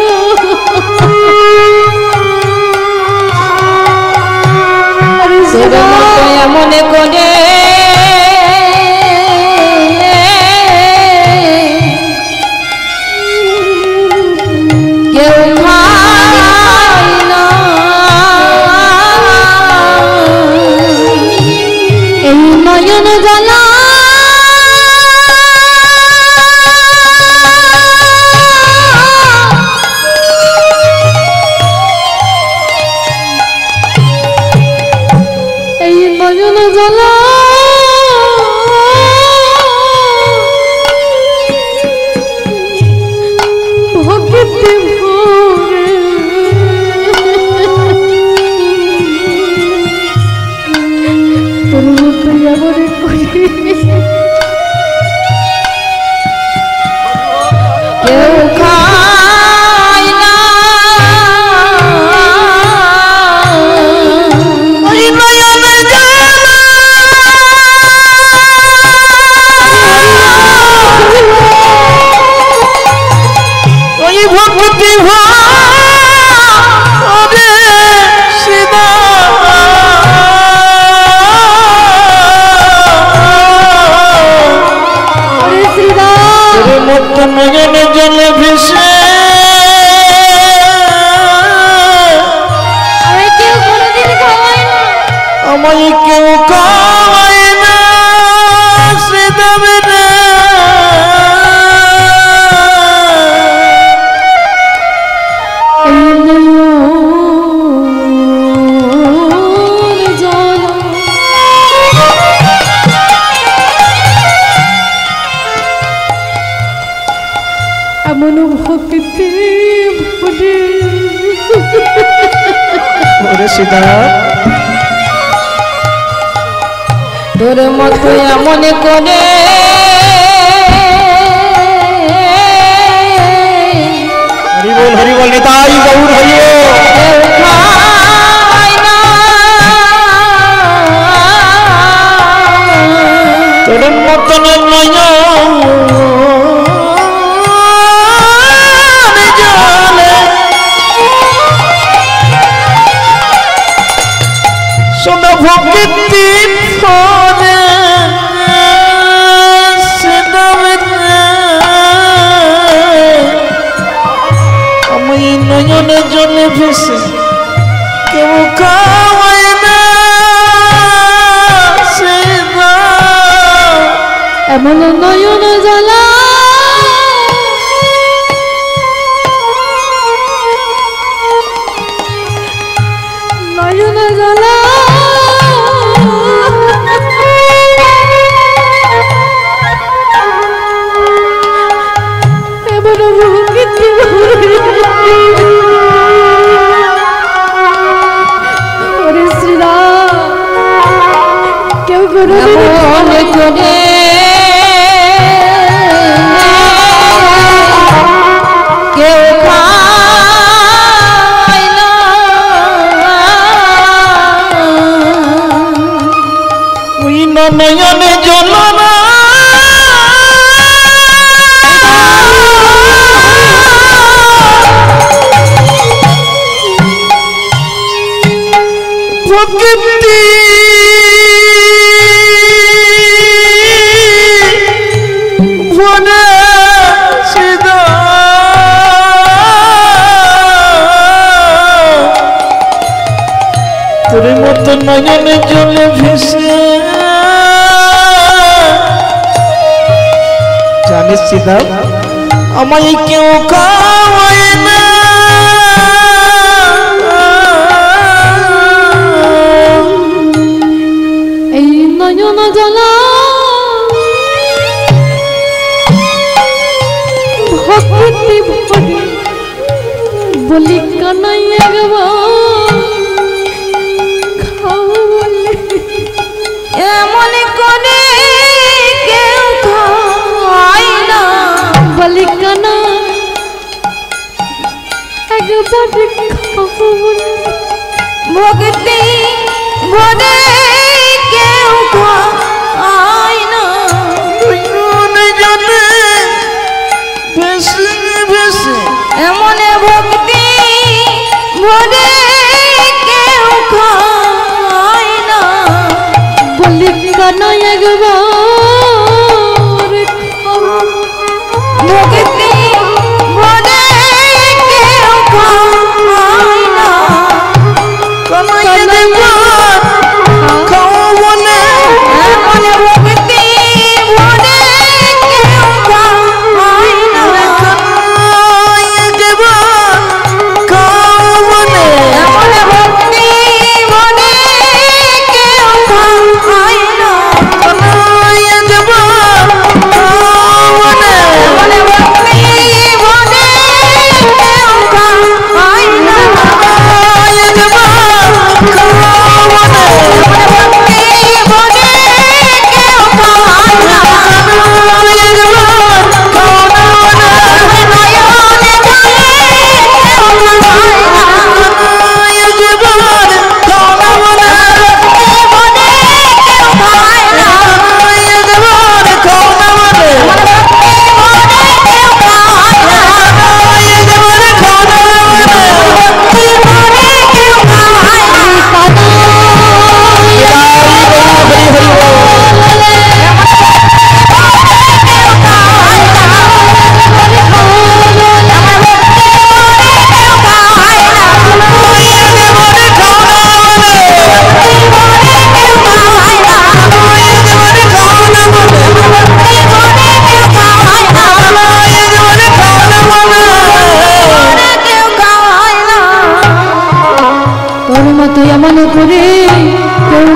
এমন করে আমায় কেউ খাওয়ায় না সে দেবে না এমন ভক্তি ভরে ওরে সিদ্ধার্থ তোর মতো এমন করে হরি বল নিতাই গৌর হইও তোর মতন নয় সোনা ভক্তি ফোনে আমি নয়নে জলে ভেসে কেউ খাওয়ায় না এমন নয়ন জ্বালা নয়ন জ্বালা এমন ভক্তি ওরে শ্রীরাম কেউ করে করে কেউ খায় না ওই নয়নে জলনা প্রকৃতি ভরে সিধা তোর মতো নয়নে জলে ভেসে জানিস সিধা আমায় কেউ খাওয়ায় না এই নয়ন জ্বালা ভক্তি ভরে বলি কানাই একবার খাও বলে এমন করে কেউ খায় না বলি কানা একবার খাও বলে ভক্তি ভরে কেউ খায় না জানে ভেসে ভেসে এমন ভক্তি ভরে কেউ খায় না বলি কানা একবার খাও ভক্তি ভরে কেউ খায় না কানাই দেবার তুই এমন করে কেউ